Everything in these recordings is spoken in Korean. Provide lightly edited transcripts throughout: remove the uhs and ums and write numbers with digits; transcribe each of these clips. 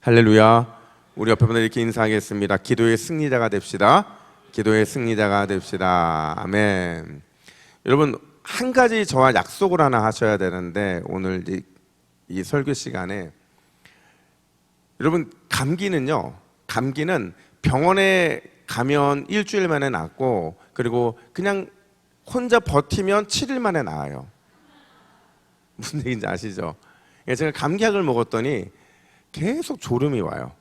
할렐루야. 우리 옆에 분들 이렇게 인사하겠습니다. 기도의 승리자가 됩시다. 기도의 승리자가 됩시다. 아멘. 여러분, 한 가지 저와 약속을 하나 하셔야 되는데, 오늘 이 설교 시간에 여러분, 감기는 병원에 가면 일주일 만에 낫고, 그리고 그냥 혼자 버티면 7일 만에 나아요. 무슨 얘기인지 아시죠? 제가 감기약을 먹었더니 계속 졸음이 와요.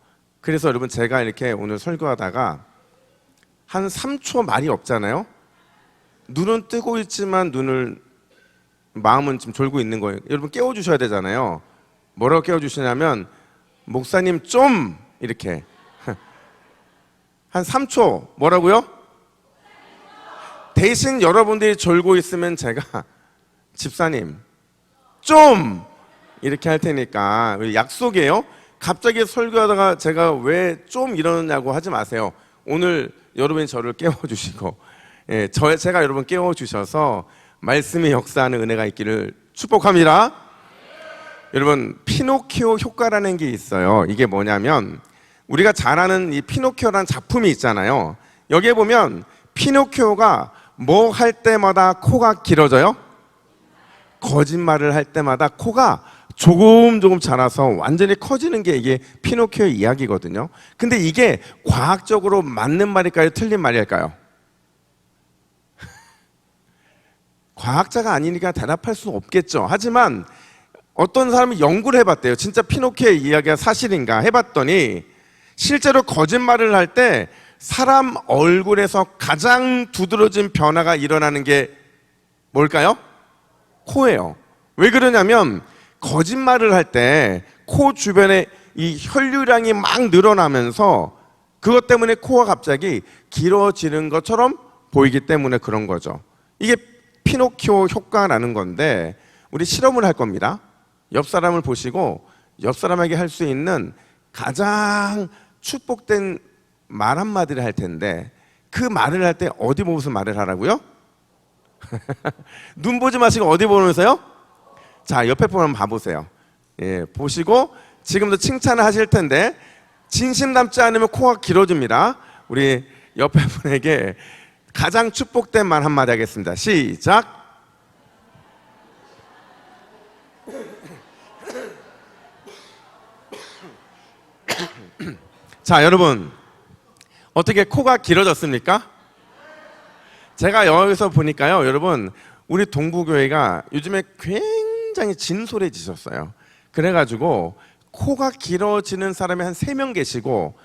그래서 여러분, 제가 이렇게 오늘 설교하다가 한 3초 말이 없잖아요. 눈은 뜨고 있지만 마음은 지금 졸고 있는 거예요. 여러분, 깨워주셔야 되잖아요. 뭐라고 깨워주시냐면, 목사님 좀 이렇게 한 3초 뭐라고요? 대신 여러분들이 졸고 있으면 제가 집사님 좀 이렇게 할 테니까, 약속이에요. 갑자기 설교하다가 제가 왜 좀 이러느냐고 하지 마세요. 오늘 여러분이 저를 깨워주시고, 제가 여러분 깨워주셔서 말씀의 역사하는 은혜가 있기를 축복합니다. 여러분, 피노키오 효과라는 게 있어요. 이게 뭐냐면, 우리가 잘 아는 이 피노키오라는 작품이 있잖아요. 여기에 보면 피노키오가 뭐 할 때마다 코가 길어져요? 거짓말을 할 때마다 코가 조금 자라서 완전히 커지는 게 이게 피노키오의 이야기거든요. 근데 이게 과학적으로 맞는 말일까요? 틀린 말일까요? 과학자가 아니니까 대답할 수는 없겠죠. 하지만 어떤 사람이 연구를 해봤대요. 진짜 피노키오의 이야기가 사실인가 해봤더니, 실제로 거짓말을 할 때 사람 얼굴에서 가장 두드러진 변화가 일어나는 게 뭘까요? 코예요. 왜 그러냐면, 거짓말을 할 때 코 주변에 이 혈류량이 막 늘어나면서 그것 때문에 코가 갑자기 길어지는 것처럼 보이기 때문에 그런 거죠. 이게 피노키오 효과라는 건데, 우리 실험을 할 겁니다. 옆 사람을 보시고 옆 사람에게 할 수 있는 가장 축복된 말 한마디를 할 텐데, 그 말을 할 때 어디 보면서 말을 하라고요? 눈 보지 마시고 어디 보면서요? 자, 옆에 분 한번 봐보세요. 보시고 지금도 칭찬을 하실 텐데, 진심 담지 않으면 코가 길어집니다. 우리 옆에 분에게 가장 축복된 말 한마디 하겠습니다. 시작. 자, 여러분, 어떻게 코가 길어졌습니까? 제가 여기서 보니까요, 여러분, 우리 동구교회가 요즘에 굉장히 진솔해지셨어요. 그래가지고 코가 길어지는 사람이 한 3명 계시고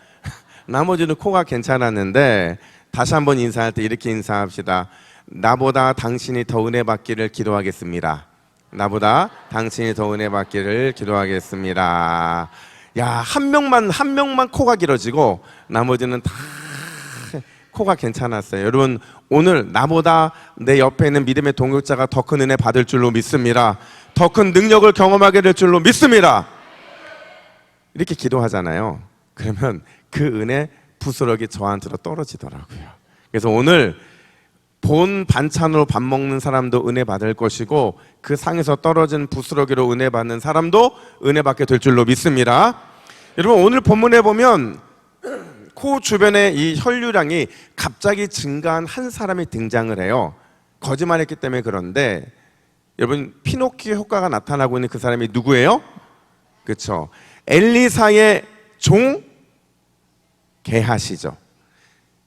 나머지는 코가 괜찮았는데, 다시 한번 인사할 때 이렇게 인사합시다. 나보다 당신이 더 은혜 받기를 기도하겠습니다. 나보다 당신이 더 은혜 받기를 기도하겠습니다. 야, 한 명만 코가 길어지고 나머지는 다 코가 괜찮았어요. 여러분, 오늘 나보다 내 옆에 있는 믿음의 동역자가 더 큰 은혜 받을 줄로 믿습니다. 더 큰 능력을 경험하게 될 줄로 믿습니다. 이렇게 기도하잖아요. 그러면 그 은혜 부스러기 저한테로 떨어지더라고요. 그래서 오늘 본 반찬으로 밥 먹는 사람도 은혜 받을 것이고, 그 상에서 떨어진 부스러기로 은혜 받는 사람도 은혜 받게 될 줄로 믿습니다. 여러분, 오늘 본문에 보면 코 주변에 이 혈류량이 갑자기 증가한 한 사람이 등장을 해요. 거짓말했기 때문에. 그런데 여러분, 피노키오 효과가 나타나고 있는 그 사람이 누구예요? 그렇죠. 엘리사의 종 게하시죠.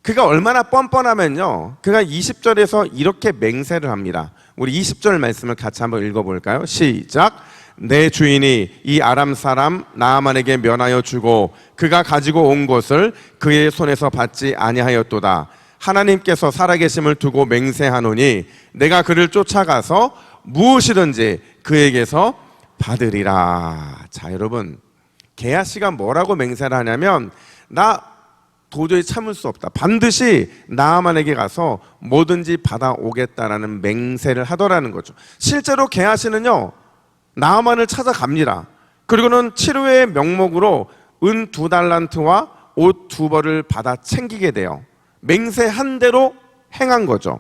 그가 얼마나 뻔뻔하면요, 그가 20절에서 이렇게 맹세를 합니다. 우리 20절 말씀을 같이 한번 읽어볼까요? 시작. 내 주인이 이 아람 사람 나아만에게 면하여 주고 그가 가지고 온 것을 그의 손에서 받지 아니하였도다. 하나님께서 살아계심을 두고 맹세하노니 내가 그를 쫓아가서 무엇이든지 그에게서 받으리라. 자, 여러분, 게하시가 뭐라고 맹세를 하냐면, 나 도저히 참을 수 없다, 반드시 나아만에게 가서 뭐든지 받아오겠다라는 맹세를 하더라는 거죠. 실제로 게하시는요, 나아만을 찾아갑니다. 그리고는 치료의 명목으로 은 2달란트와 옷 2벌을 받아 챙기게 돼요. 맹세한 대로 행한 거죠.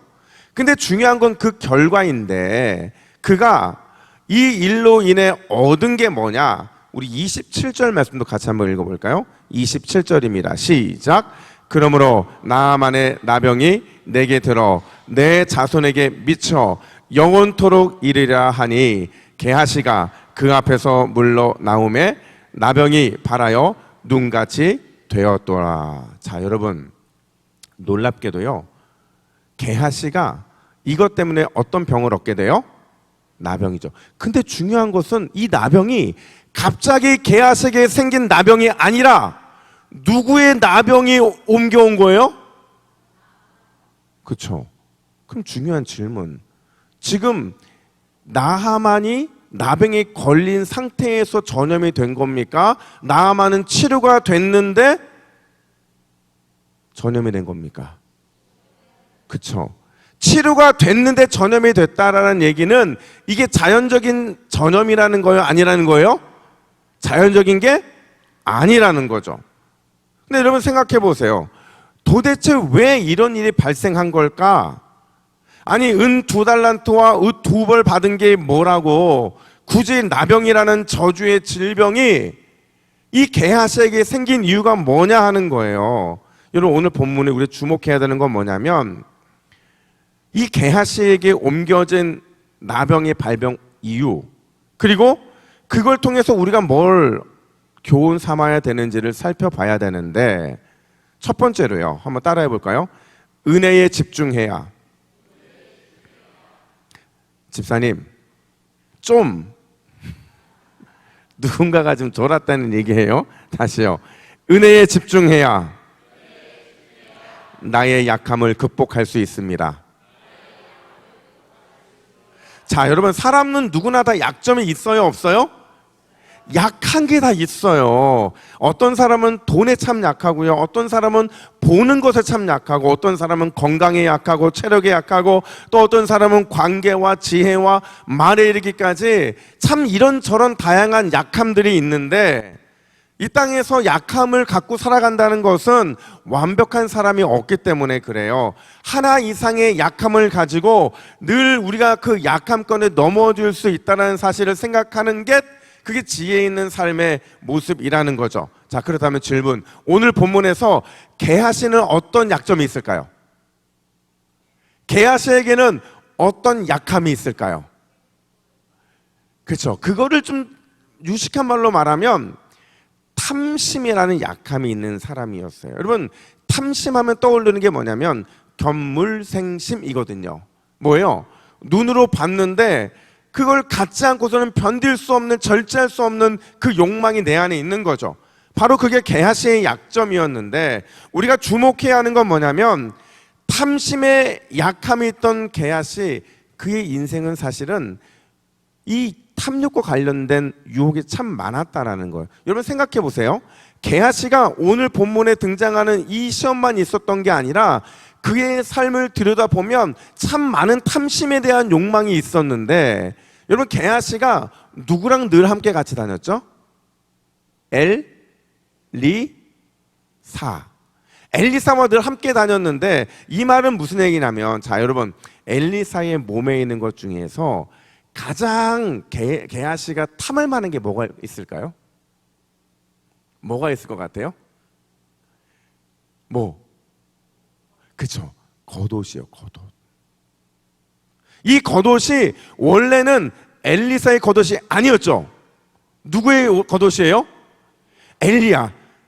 근데 중요한 건 그 결과인데, 그가 이 일로 인해 얻은 게 뭐냐? 우리 27절 말씀도 같이 한번 읽어볼까요? 27절입니다. 시작. 그러므로 나아만의 나병이 내게 들어 내 자손에게 미쳐 영원토록 이르리라 하니 게하시가 그 앞에서 물러 나오매 나병이 발하여 눈같이 되었더라. 자, 여러분, 놀랍게도요, 게하시가 이것 때문에 어떤 병을 얻게 돼요? 나병이죠. 근데 중요한 것은 이 나병이 갑자기 게하시에게 생긴 나병이 아니라 누구의 나병이 옮겨온 거예요? 그렇죠. 그럼 중요한 질문, 지금 나하만이 나병에 걸린 상태에서 전염이 된 겁니까? 나하만은 치료가 됐는데 전염이 된 겁니까? 그렇죠. 치료가 됐는데 전염이 됐다라는 얘기는 이게 자연적인 전염이라는 거예요? 아니라는 거예요? 자연적인 게 아니라는 거죠. 근데 여러분 생각해 보세요. 도대체 왜 이런 일이 발생한 걸까? 아니, 은 2달란트와 은 2벌 받은 게 뭐라고 굳이 나병이라는 저주의 질병이 이 게하시에게 생긴 이유가 뭐냐 하는 거예요. 여러분, 오늘 본문에 우리 주목해야 되는 건 뭐냐면 이 게하시에게 옮겨진 나병의 발병 이유, 그리고 그걸 통해서 우리가 뭘 교훈 삼아야 되는지를 살펴봐야 되는데, 첫 번째로요, 한번 따라해 볼까요? 은혜에 집중해야. 집사님, 좀 누군가가 좀 졸았다는 얘기예요. 다시요. 은혜에 집중해야 나의 약함을 극복할 수 있습니다. 자, 여러분, 사람은 누구나 다 약점이 있어요, 없어요? 약한 게 다 있어요. 어떤 사람은 돈에 참 약하고요, 어떤 사람은 보는 것에 참 약하고, 어떤 사람은 건강에 약하고 체력에 약하고, 또 어떤 사람은 관계와 지혜와 말에 이르기까지 참 이런저런 다양한 약함들이 있는데, 이 땅에서 약함을 갖고 살아간다는 것은 완벽한 사람이 없기 때문에 그래요. 하나 이상의 약함을 가지고 늘 우리가 그 약함권에 넘어질 수 있다는 사실을 생각하는 게 그게 지혜 있는 삶의 모습이라는 거죠. 자, 그렇다면 질문, 오늘 본문에서 게하시는 어떤 약점이 있을까요? 게하시에게는 어떤 약함이 있을까요? 그렇죠. 그거를 좀 유식한 말로 말하면 탐심이라는 약함이 있는 사람이었어요. 여러분, 탐심하면 떠오르는 게 뭐냐면 견물생심이거든요. 뭐예요? 눈으로 봤는데 그걸 갖지 않고서는 견딜 수 없는, 절제할 수 없는 그 욕망이 내 안에 있는 거죠. 바로 그게 게하시의 약점이었는데, 우리가 주목해야 하는 건 뭐냐면 탐심의 약함이 있던 게하시, 그의 인생은 사실은 이 탐욕과 관련된 유혹이 참 많았다라는 거예요. 여러분 생각해 보세요. 게하시가 오늘 본문에 등장하는 이 시험만 있었던 게 아니라 그의 삶을 들여다보면 참 많은 탐심에 대한 욕망이 있었는데, 여러분 게하시가 누구랑 늘 함께 같이 다녔죠? 엘리사와 늘 함께 다녔는데, 이 말은 무슨 얘기냐면, 자 여러분, 엘리사의 몸에 있는 것 중에서 가장 게하시가 탐할 만한 게 뭐가 있을까요? 뭐가 있을 것 같아요? 그쵸, 겉옷이요, 겉옷. 이 겉옷이 원래는 엘리사의 겉옷이 아니었죠. 누구의 겉옷이에요?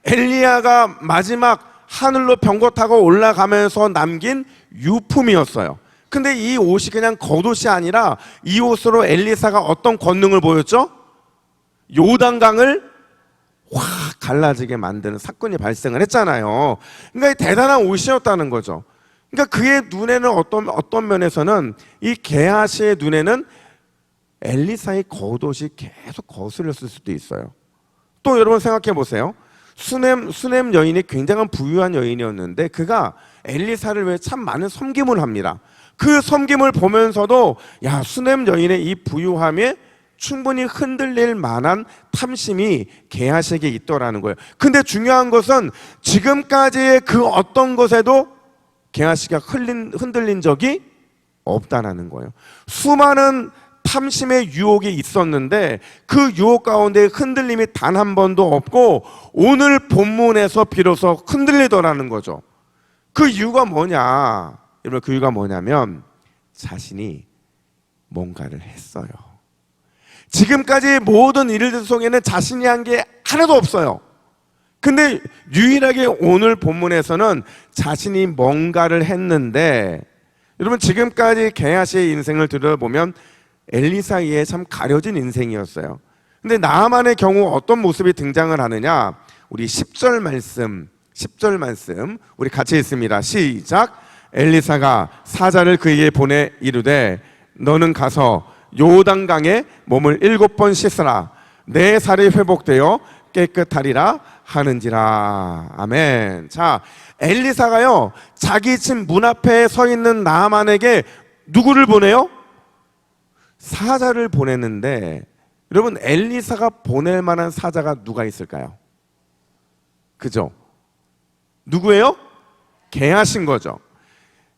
엘리야가 마지막 하늘로 병거 타고 올라가면서 남긴 유품이었어요. 근데 이 옷이 그냥 겉옷이 아니라 이 옷으로 엘리사가 어떤 권능을 보였죠? 요단강을 확 갈라지게 만드는 사건이 발생을 했잖아요. 그러니까 대단한 옷이었다는 거죠. 그러니까 그의 눈에는 어떤 면에서는, 이 게하시의 눈에는 엘리사의 겉옷이 계속 거슬렸을 수도 있어요. 또 여러분 생각해 보세요. 수넴 여인이 굉장한 부유한 여인이었는데 그가 엘리사를 위해 참 많은 섬김을 합니다. 그 섬김을 보면서도 야, 수넴 여인의 이 부유함에 충분히 흔들릴 만한 탐심이 게하시에게 있더라는 거예요. 근데 중요한 것은 지금까지의 그 어떤 것에도 게하시가 흔들린 적이 없다라는 거예요. 수많은 탐심의 유혹이 있었는데 그 유혹 가운데 흔들림이 단 한 번도 없고 오늘 본문에서 비로소 흔들리더라는 거죠. 그 이유가 뭐냐? 여러분, 그 이유가 뭐냐면 자신이 뭔가를 했어요. 지금까지 모든 일들 속에는 자신이 한 게 하나도 없어요. 근데 유일하게 오늘 본문에서는 자신이 뭔가를 했는데, 여러분 지금까지 게하시의 인생을 들여다보면 엘리사의 참 가려진 인생이었어요. 근데 나아만의 경우 어떤 모습이 등장을 하느냐? 우리 10절 말씀 우리 같이 읽습니다. 시작. 엘리사가 사자를 그에게 보내 이르되 너는 가서 요단강에 몸을 7번 씻으라. 내 살이 회복되어 깨끗하리라 하는지라. 아멘. 자, 엘리사가요 자기 집 문 앞에 서 있는 나아만에게 누구를 보내요? 사자를 보냈는데, 여러분 엘리사가 보낼 만한 사자가 누가 있을까요? 그죠? 누구예요? 게하시인 거죠.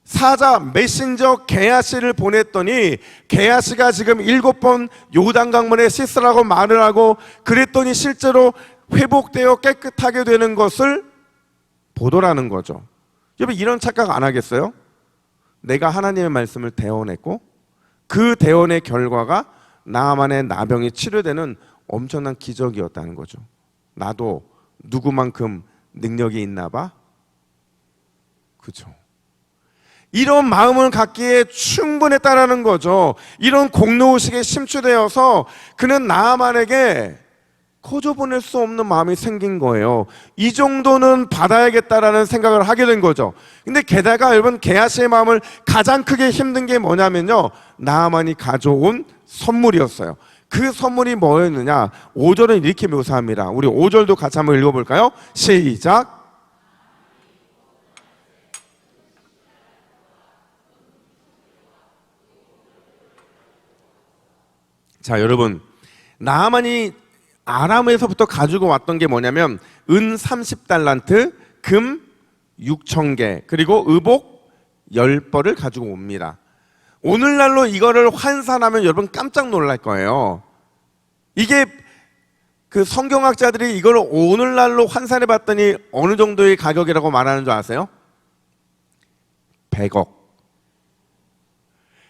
사자 메신저 게하시를 보냈더니 게하시가 지금 7번 요단강물에 씻으라고 말을 하고 그랬더니 실제로 회복되어 깨끗하게 되는 것을 보더라는 거죠. 여러분 이런 착각 안 하겠어요? 내가 하나님의 말씀을 대언했고 그 대언의 결과가 나아만의 나병이 치료되는 엄청난 기적이었다는 거죠. 나도 누구만큼 능력이 있나 봐? 그죠? 이런 마음을 갖기에 충분했다라는 거죠. 이런 공로의식에 심취되어서 그는 나아만에게 거저 보낼 수 없는 마음이 생긴 거예요. 이 정도는 받아야겠다라는 생각을 하게 된 거죠. 근데 게다가 여러분 게하시의 마음을 가장 크게 힘든 게 뭐냐면요, 나아만이 가져온 선물이었어요. 그 선물이 뭐였느냐? 5절은 이렇게 묘사합니다. 우리 5절도 같이 한번 읽어볼까요? 시작. 자, 여러분 나아만이 아람에서부터 가지고 왔던 게 뭐냐면 은 30달란트, 금 6,000개, 그리고 의복 10벌을 가지고 옵니다. 오늘날로 이거를 환산하면 여러분 깜짝 놀랄 거예요. 이게 그 성경학자들이 이걸 오늘날로 환산해 봤더니 어느 정도의 가격이라고 말하는 줄 아세요? 100억.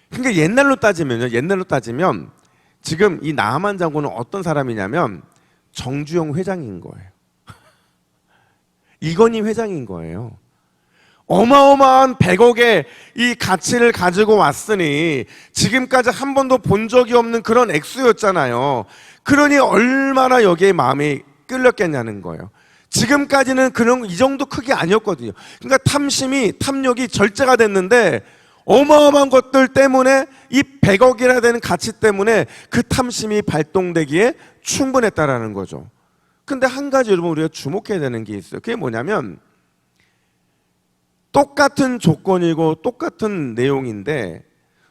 그러니까 옛날로 따지면 지금 이 나아만 장군은 어떤 사람이냐면 정주영 회장인 거예요. 이건희 회장인 거예요. 어마어마한 100억의 이 가치를 가지고 왔으니 지금까지 한 번도 본 적이 없는 그런 액수였잖아요. 그러니 얼마나 여기에 마음이 끌렸겠냐는 거예요. 지금까지는 그런 이 정도 크기 아니었거든요. 그러니까 탐욕이 절제가 됐는데 어마어마한 것들 때문에 이 100억이라 되는 가치 때문에 그 탐심이 발동되기에 충분했다라는 거죠. 근데 한 가지 여러분 우리가 주목해야 되는 게 있어요. 그게 뭐냐면 똑같은 조건이고 똑같은 내용인데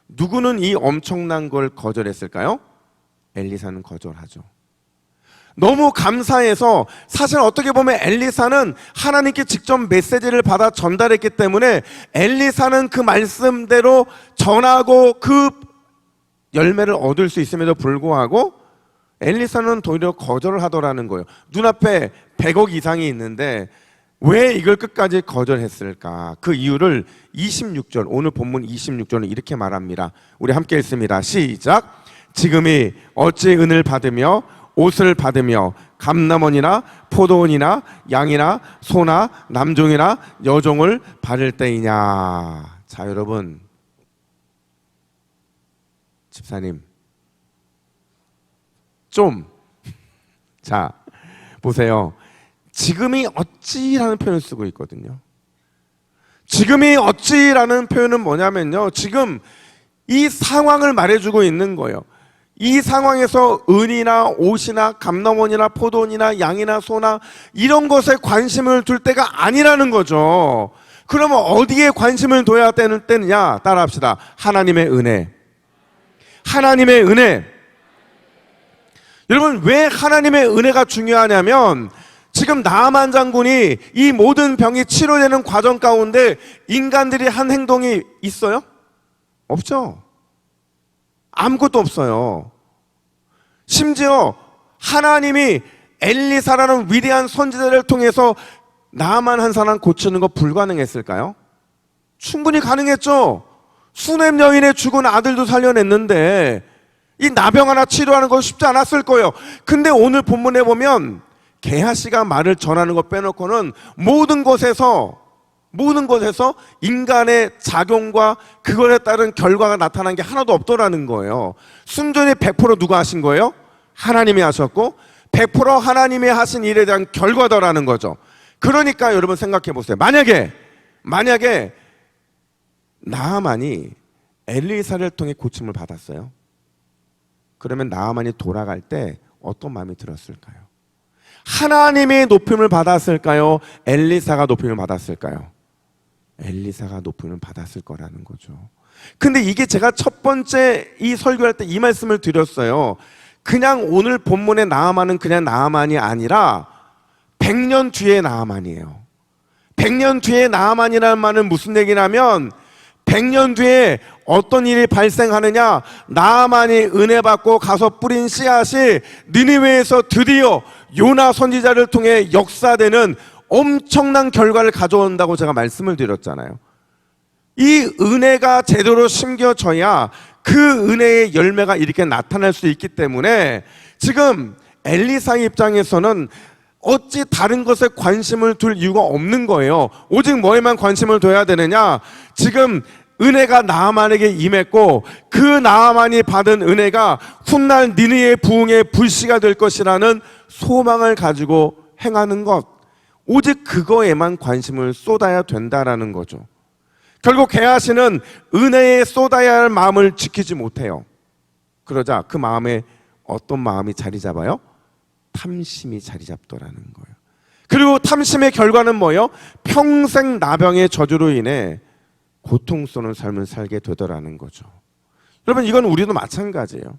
누구는 이 엄청난 걸 거절했을까요? 엘리사는 거절하죠. 너무 감사해서, 사실 어떻게 보면 엘리사는 하나님께 직접 메시지를 받아 전달했기 때문에 엘리사는 그 말씀대로 전하고 그 열매를 얻을 수 있음에도 불구하고 엘리사는 도리어 거절을 하더라는 거예요. 눈앞에 100억 이상이 있는데 왜 이걸 끝까지 거절했을까? 그 이유를 26절, 오늘 본문 26절은 이렇게 말합니다. 우리 함께 읽습니다. 시작. 지금이 어찌 은을 받으며 옷을 받으며 감남원이나 포도원이나 양이나 소나 남종이나 여종을 받을 때이냐. 자, 여러분, 집사님 자, 보세요. 지금이 어찌라는 표현을 쓰고 있거든요. 지금이 어찌라는 표현은 뭐냐면요, 지금 이 상황을 말해주고 있는 거예요. 이 상황에서 은이나 옷이나 감남원이나 포도원이나 양이나 소나 이런 것에 관심을 둘 때가 아니라는 거죠. 그러면 어디에 관심을 둬야 되는 때냐? 따라합시다. 하나님의 은혜. 하나님의 은혜. 여러분, 왜 하나님의 은혜가 중요하냐면 지금 나아만 장군이 이 모든 병이 치료되는 과정 가운데 인간들이 한 행동이 있어요? 없죠. 아무것도 없어요. 심지어 하나님이 엘리사라는 위대한 선지자를 통해서 나만 한 사람 고치는 거 불가능했을까요? 충분히 가능했죠. 수넴 여인의 죽은 아들도 살려냈는데 이 나병 하나 치료하는 거 쉽지 않았을 거예요. 근데 오늘 본문에 보면 게하시가 말을 전하는 거 빼놓고는 모든 곳에서 인간의 작용과 그것에 따른 결과가 나타난 게 하나도 없더라는 거예요. 순전히 100% 누가 하신 거예요? 하나님이 하셨고 100% 하나님이 하신 일에 대한 결과더라는 거죠. 그러니까 여러분 생각해 보세요. 만약에 나아만이 엘리사를 통해 고침을 받았어요. 그러면 나아만이 돌아갈 때 어떤 마음이 들었을까요? 하나님의 높임을 받았을까요? 엘리사가 높임을 받았을까요? 엘리사가 높임을 받았을 거라는 거죠. 근데 이게 제가 첫 번째 이 설교할 때 이 말씀을 드렸어요. 그냥 오늘 본문의 나아만은 그냥 나아만이 아니라 100년 뒤의 나아만이에요. 100년 뒤의 나아만이라는 말은 무슨 얘기냐면 100년 뒤에 어떤 일이 발생하느냐, 나아만이 은혜 받고 가서 뿌린 씨앗이 니느웨에서 드디어 요나 선지자를 통해 역사되는 엄청난 결과를 가져온다고 제가 말씀을 드렸잖아요. 이 은혜가 제대로 심겨져야 그 은혜의 열매가 이렇게 나타날 수 있기 때문에 지금 엘리사의 입장에서는 어찌 다른 것에 관심을 둘 이유가 없는 거예요. 오직 뭐에만 관심을 둬야 되느냐? 지금 은혜가 나아만에게 임했고 그 나아만이 받은 은혜가 훗날 니느웨의 부흥의 불씨가 될 것이라는 소망을 가지고 행하는 것, 오직 그거에만 관심을 쏟아야 된다라는 거죠. 결국 게하시는 은혜에 쏟아야 할 마음을 지키지 못해요. 그러자 그 마음에 어떤 마음이 자리 잡아요? 탐심이 자리 잡더라는 거예요. 그리고 탐심의 결과는 뭐예요? 평생 나병의 저주로 인해 고통스러운 삶을 살게 되더라는 거죠. 여러분, 이건 우리도 마찬가지예요.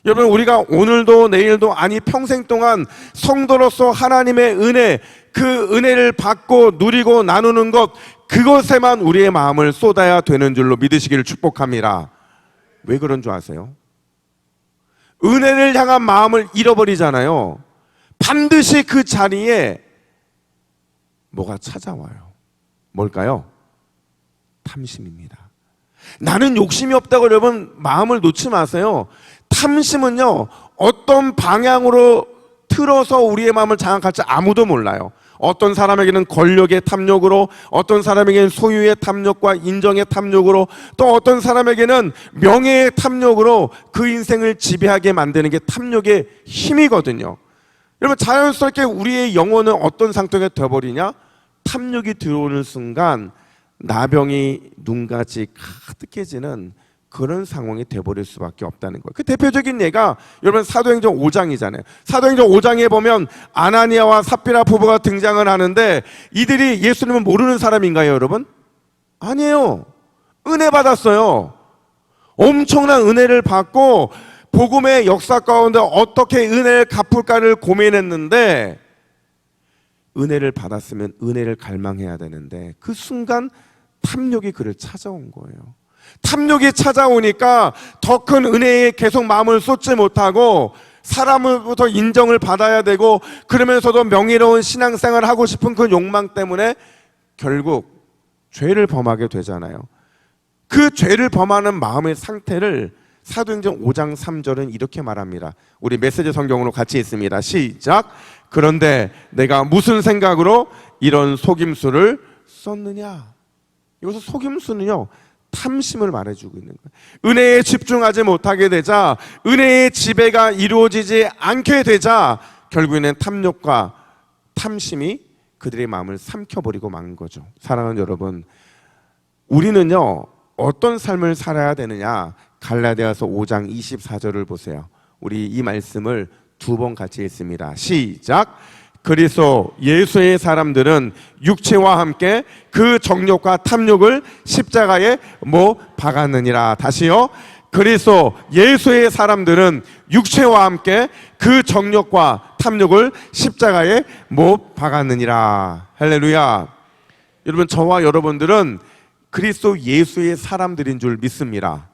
여러분, 우리가 오늘도 내일도 아니 평생 동안 성도로서 하나님의 은혜, 그 은혜를 받고 누리고 나누는 것, 그것에만 우리의 마음을 쏟아야 되는 줄로 믿으시기를 축복합니다. 왜 그런 줄 아세요? 은혜를 향한 마음을 잃어버리잖아요. 반드시 그 자리에 뭐가 찾아와요. 뭘까요? 탐심입니다. 나는 욕심이 없다고 여러분 마음을 놓지 마세요. 탐심은요, 어떤 방향으로 틀어서 우리의 마음을 장악할지 아무도 몰라요. 어떤 사람에게는 권력의 탐욕으로, 어떤 사람에게는 소유의 탐욕과 인정의 탐욕으로, 또 어떤 사람에게는 명예의 탐욕으로 그 인생을 지배하게 만드는 게 탐욕의 힘이거든요. 여러분, 자연스럽게 우리의 영혼은 어떤 상태가 되어버리냐? 탐욕이 들어오는 순간 나병이 눈같이 가득해지는 그런 상황이 돼버릴 수밖에 없다는 거예요. 그 대표적인 예가 여러분 사도행전 5장이잖아요. 사도행전 5장에 보면 아나니아와 삽비라 부부가 등장을 하는데 이들이 예수님을 모르는 사람인가요, 여러분? 아니에요. 은혜 받았어요. 엄청난 은혜를 받고 복음의 역사 가운데 어떻게 은혜를 갚을까를 고민했는데, 은혜를 받았으면 은혜를 갈망해야 되는데 그 순간 탐욕이 그를 찾아온 거예요. 탐욕이 찾아오니까 더 큰 은혜에 계속 마음을 쏟지 못하고 사람으로부터 인정을 받아야 되고 그러면서도 명예로운 신앙생활을 하고 싶은 그 욕망 때문에 결국 죄를 범하게 되잖아요. 그 죄를 범하는 마음의 상태를 사도행전 5장 3절은 이렇게 말합니다. 우리 메시지 성경으로 같이 읽습니다. 시작. 그런데 내가 무슨 생각으로 이런 속임수를 썼느냐? 여기서 속임수는요, 탐심을 말해주고 있는 거예요. 은혜에 집중하지 못하게 되자, 은혜의 지배가 이루어지지 않게 되자 결국에는 탐욕과 탐심이 그들의 마음을 삼켜버리고 만 거죠. 사랑하는 여러분, 우리는요 어떤 삶을 살아야 되느냐? 갈라디아서 5장 24절을 보세요. 우리 이 말씀을 두 번 같이 읽습니다. 시작. 그리스도 예수의 사람들은 육체와 함께 그 정욕과 탐욕을 십자가에 못 박았느니라. 다시요. 그리스도 예수의 사람들은 육체와 함께 그 정욕과 탐욕을 십자가에 못 박았느니라. 할렐루야. 여러분, 저와 여러분들은 그리스도 예수의 사람들인 줄 믿습니다.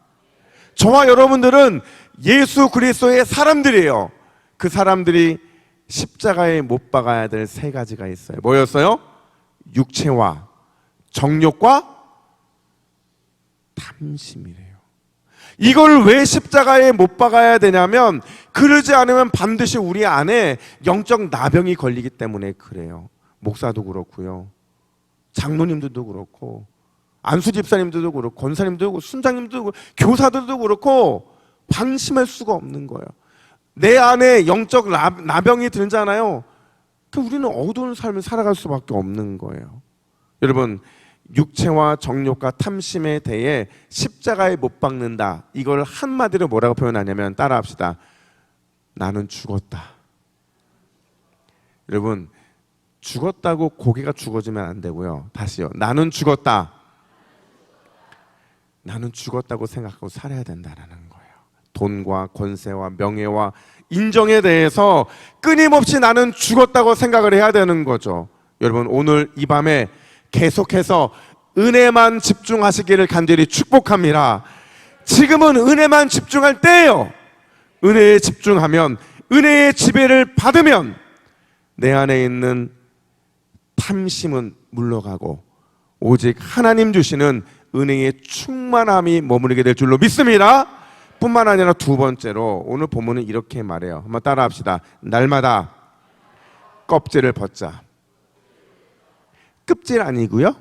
저와 여러분들은 예수 그리스도의 사람들이에요. 그 사람들이 십자가에 못 박아야 될 세 가지가 있어요. 뭐였어요? 육체와 정욕과 탐심이래요. 이걸 왜 십자가에 못 박아야 되냐면, 그러지 않으면 반드시 우리 안에 영적 나병이 걸리기 때문에 그래요. 목사도 그렇고요, 장로님들도 그렇고, 안수 집사님들도 그렇고, 권사님들도 그렇고, 순장님들도 그렇고, 교사들도 그렇고, 방심할 수가 없는 거예요. 내 안에 영적 나병이 들잖아요. 우리는 어두운 삶을 살아갈 수밖에 없는 거예요. 여러분, 육체와 정욕과 탐심에 대해 십자가에 못 박는다, 이걸 한마디로 뭐라고 표현하냐면, 따라합시다. 나는 죽었다. 여러분, 죽었다고 고개가 죽어지면 안 되고요. 다시요. 나는 죽었다. 나는 죽었다고 생각하고 살아야 된다는 거예요. 돈과 권세와 명예와 인정에 대해서 끊임없이 나는 죽었다고 생각을 해야 되는 거죠. 여러분, 오늘 이 밤에 계속해서 은혜만 집중하시기를 간절히 축복합니다. 지금은 은혜만 집중할 때예요. 은혜에 집중하면, 은혜의 지배를 받으면 내 안에 있는 탐심은 물러가고 오직 하나님 주시는 은혜의 충만함이 머무르게 될 줄로 믿습니다. 뿐만 아니라 두 번째로 오늘 본문은 이렇게 말해요. 한번 따라합시다. 날마다 껍질을 벗자. 껍질 아니고요,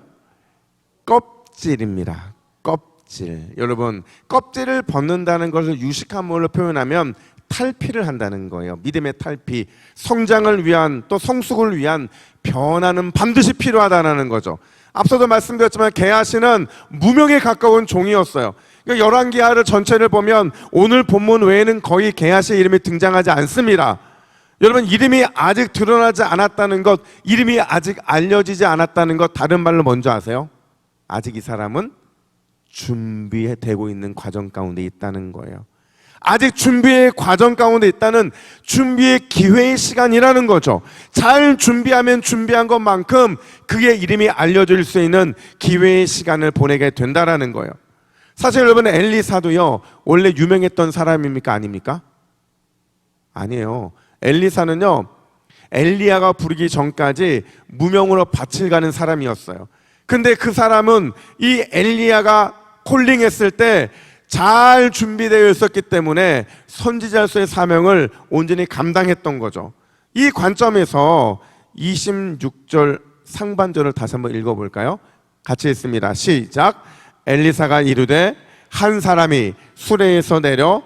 껍질입니다. 껍질. 여러분, 껍질을 벗는다는 것을 유식한 말로 표현하면 탈피를 한다는 거예요. 믿음의 탈피, 성장을 위한, 또 성숙을 위한 변화는 반드시 필요하다는 거죠. 앞서도 말씀드렸지만 게하시는 무명에 가까운 종이었어요. 그러니까 열왕기하를 전체를 보면 오늘 본문 외에는 거의 게하시의 이름이 등장하지 않습니다. 여러분, 이름이 아직 드러나지 않았다는 것, 이름이 아직 알려지지 않았다는 것, 다른 말로 먼저 아세요? 아직 이 사람은 준비되고 있는 과정 가운데 있다는 거예요. 아직 준비의 과정 가운데 있다는, 준비의 기회의 시간이라는 거죠. 잘 준비하면 준비한 것만큼 그의 이름이 알려질 수 있는 기회의 시간을 보내게 된다라는 거예요. 사실 여러분, 엘리사도요, 원래 유명했던 사람입니까? 아닙니까? 아니에요. 엘리사는요, 엘리야가 부르기 전까지 무명으로 밭을 가는 사람이었어요. 근데 그 사람은 이 엘리야가 콜링했을 때 잘 준비되어 있었기 때문에 선지자로서의 사명을 온전히 감당했던 거죠. 이 관점에서 26절 상반절을 다시 한번 읽어볼까요? 같이 읽습니다. 시작. 엘리사가 이르되 한 사람이 수레에서 내려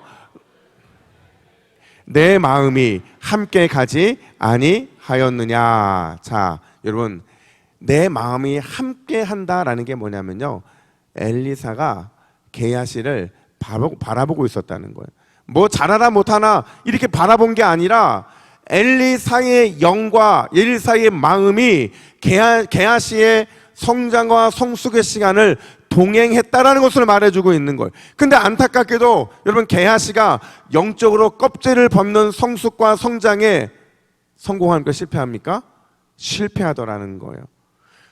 내 마음이 함께 가지 아니하였느냐. 자, 여러분, 내 마음이 함께 한다라는 게 뭐냐면요, 엘리사가 게하시를 바라보고 있었다는 거예요. 뭐 잘하나 못하나 이렇게 바라본 게 아니라 엘리사의 영과 엘리사의 마음이 게하시의 성장과 성숙의 시간을 동행했다라는 것을 말해주고 있는 거예요. 근데 안타깝게도 여러분, 게하시가 영적으로 껍질을 벗는 성숙과 성장에 성공합니까? 실패합니까? 실패하더라는 거예요.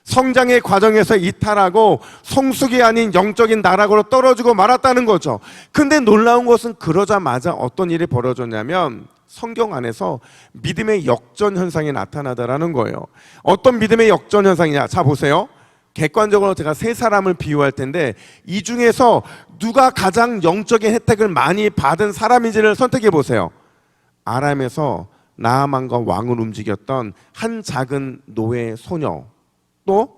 성장의 과정에서 이탈하고 성숙이 아닌 영적인 나락으로 떨어지고 말았다는 거죠. 근데 놀라운 것은 그러자마자 어떤 일이 벌어졌냐면, 성경 안에서 믿음의 역전 현상이 나타나더라는 거예요. 어떤 믿음의 역전 현상이냐? 자, 보세요. 객관적으로 제가 세 사람을 비유할 텐데, 이 중에서 누가 가장 영적인 혜택을 많이 받은 사람인지를 선택해 보세요. 아람에서 나아만과 왕을 움직였던 한 작은 노예 소녀, 또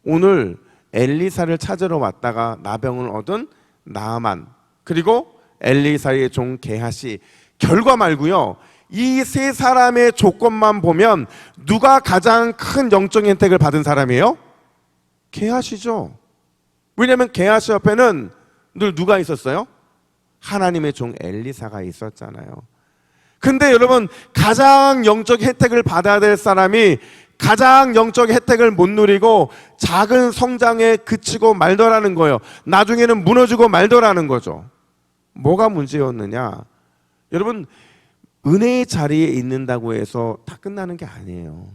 오늘 엘리사를 찾으러 왔다가 나병을 얻은 나아만, 그리고 엘리사의 종 게하시. 결과 말고요, 이 세 사람의 조건만 보면 누가 가장 큰 영적인 혜택을 받은 사람이에요? 게하시죠. 왜냐하면 게하시 옆에는 늘 누가 있었어요? 하나님의 종 엘리사가 있었잖아요. 근데 여러분, 가장 영적 혜택을 받아야 될 사람이 가장 영적 혜택을 못 누리고 작은 성장에 그치고 말더라는 거예요. 나중에는 무너지고 말더라는 거죠. 뭐가 문제였느냐? 여러분, 은혜의 자리에 있는다고 해서 다 끝나는 게 아니에요.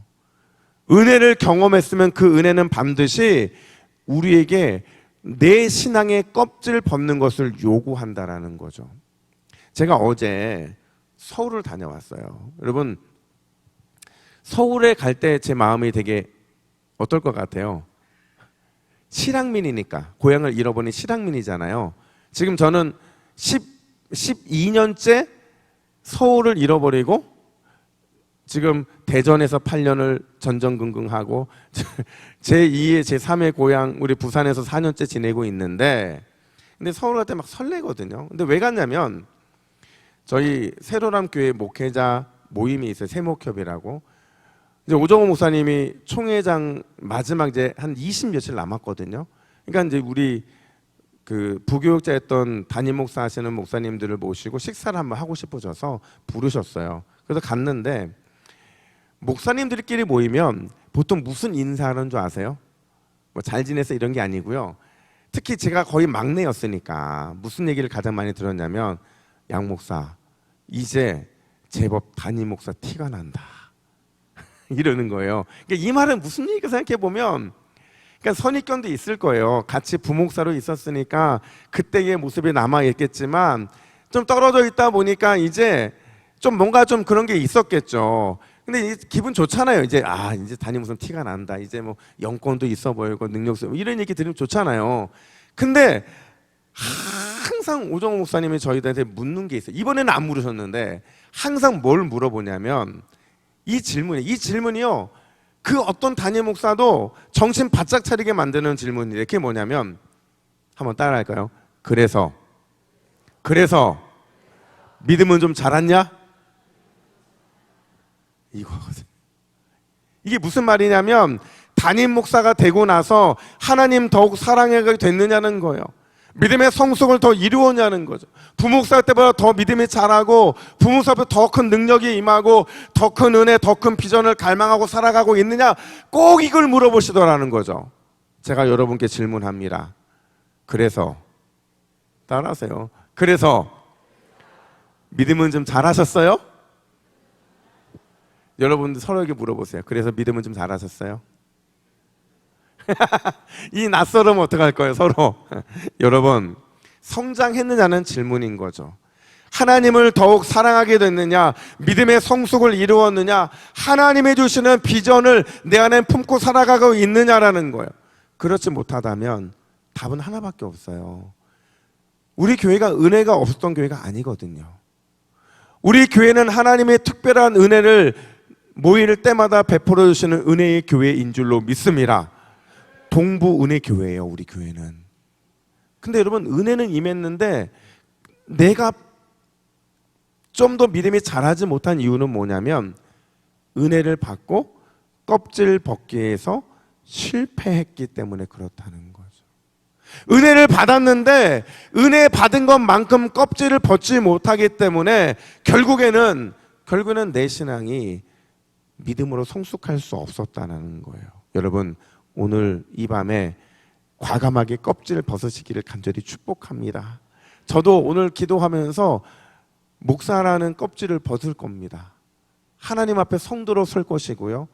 은혜를 경험했으면 그 은혜는 반드시 우리에게 내 신앙의 껍질 벗는 것을 요구한다라는 거죠. 제가 어제 서울을 다녀왔어요. 여러분, 서울에 갈 때 제 마음이 되게 어떨 것 같아요? 실향민이니까, 고향을 잃어버린 실향민이잖아요. 지금 저는 12년째 서울을 잃어버리고 지금 대전에서 8년을 전전긍긍하고 제2의 제3의 고향 우리 부산에서 4년째 지내고 있는데, 근데 서울 갈 때 막 설레거든요. 근데 왜 갔냐면 저희 새로람 교회 목회자 모임이 있어요. 세목협이라고. 이제 오정호 목사님이 총회장 마지막 이제 한 20며칠 남았거든요. 그러니까 이제 우리 그 부교육자였던 담임 목사 하시는 목사님들을 모시고 식사를 한번 하고 싶어져서 부르셨어요. 그래서 갔는데 목사님들끼리 모이면 보통 무슨 인사하는 줄 아세요? 뭐 잘 지냈어 이런 게 아니고요. 특히 제가 거의 막내였으니까 무슨 얘기를 가장 많이 들었냐면, 양 목사 이제 제법 담임 목사 티가 난다 이러는 거예요. 그러니까 이 말은 무슨 얘기가 생각해 보면, 그러니까 선입견도 있을 거예요. 같이 부목사로 있었으니까 그때의 모습이 남아 있겠지만 좀 떨어져 있다 보니까 이제 좀 뭔가 좀 그런 게 있었겠죠. 근데 기분 좋잖아요. 이제 이제 담임 목사 티가 난다. 이제 뭐 영권도 있어 보이고 능력도 뭐 이런 얘기 들으면 좋잖아요. 근데 항상 오정호 목사님이 저희들한테 묻는 게 있어요. 이번에는 안 물으셨는데 항상 뭘 물어보냐면 이 질문이요. 그 어떤 담임 목사도 정신 바짝 차리게 만드는 질문이에요. 그게 뭐냐면, 한번 따라할까요? 그래서 믿음은 좀 자랐냐? 이거거든요. 이게 무슨 말이냐면 담임 목사가 되고 나서 하나님 더욱 사랑하게 됐느냐는 거예요. 믿음의 성숙을 더 이루었냐는 거죠. 부목사 때보다 더 믿음이 자라고 부목사보다 더 큰 능력이 임하고 더 큰 은혜, 더 큰 비전을 갈망하고 살아가고 있느냐, 꼭 이걸 물어보시더라는 거죠. 제가 여러분께 질문합니다. 그래서 따라하세요. 그래서 믿음은 좀 잘하셨어요? 여러분들 서로에게 물어보세요. 그래서 믿음은 좀 잘하셨어요? 이 낯설음 어떡할 거예요, 서로. 여러분, 성장했느냐는 질문인 거죠. 하나님을 더욱 사랑하게 됐느냐, 믿음의 성숙을 이루었느냐, 하나님이 주시는 비전을 내 안에 품고 살아가고 있느냐라는 거예요. 그렇지 못하다면 답은 하나밖에 없어요. 우리 교회가 은혜가 없었던 교회가 아니거든요. 우리 교회는 하나님의 특별한 은혜를 모일 때마다 베풀어 주시는 은혜의 교회인 줄로 믿습니다. 동부 은혜 교회예요, 우리 교회는. 근데 여러분, 은혜는 임했는데 내가 좀 더 믿음이 자라지 못한 이유는 뭐냐면, 은혜를 받고 껍질 벗기에서 실패했기 때문에 그렇다는 거죠. 은혜를 받았는데 은혜 받은 것만큼 껍질을 벗지 못하기 때문에 결국에는 내 신앙이 믿음으로 성숙할 수 없었다는 거예요. 여러분, 오늘 이 밤에 과감하게 껍질을 벗으시기를 간절히 축복합니다. 저도 오늘 기도하면서 목사라는 껍질을 벗을 겁니다. 하나님 앞에 성도로 설 것이고요.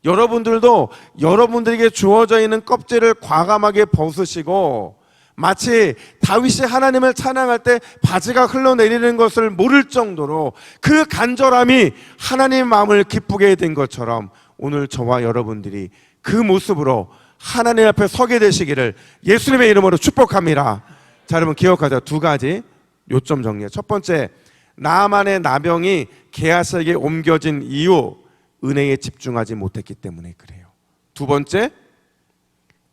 여러분들도 여러분들에게 주어져 있는 껍질을 과감하게 벗으시고, 마치 다윗이 하나님을 찬양할 때 바지가 흘러내리는 것을 모를 정도로 그 간절함이 하나님의 마음을 기쁘게 된 것처럼 오늘 저와 여러분들이 그 모습으로 하나님 앞에 서게 되시기를 예수님의 이름으로 축복합니다. 자, 여러분 기억하자. 두 가지 요점 정리해. 첫 번째, 나만의 나병이 게하스에게 옮겨진 이유, 은혜에 집중하지 못했기 때문에 그래요. 두 번째,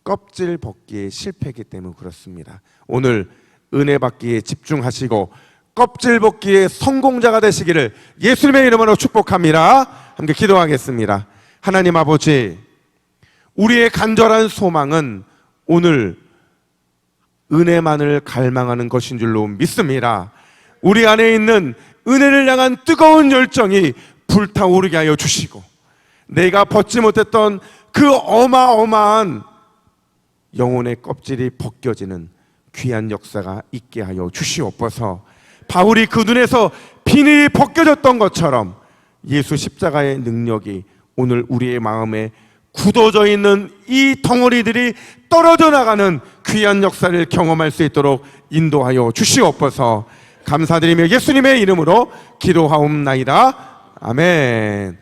껍질 벗기에 실패했기 때문에 그렇습니다. 오늘 은혜 받기에 집중하시고 껍질 벗기의 성공자가 되시기를 예수님의 이름으로 축복합니다. 함께 기도하겠습니다. 하나님 아버지, 우리의 간절한 소망은 오늘 은혜만을 갈망하는 것인 줄로 믿습니다. 우리 안에 있는 은혜를 향한 뜨거운 열정이 불타오르게 하여 주시고, 내가 벗지 못했던 그 어마어마한 영혼의 껍질이 벗겨지는 귀한 역사가 있게 하여 주시옵소서. 바울이 그 눈에서 비늘이 벗겨졌던 것처럼 예수 십자가의 능력이 오늘 우리의 마음에 굳어져 있는 이 덩어리들이 떨어져 나가는 귀한 역사를 경험할 수 있도록 인도하여 주시옵소서. 감사드리며 예수님의 이름으로 기도하옵나이다. 아멘.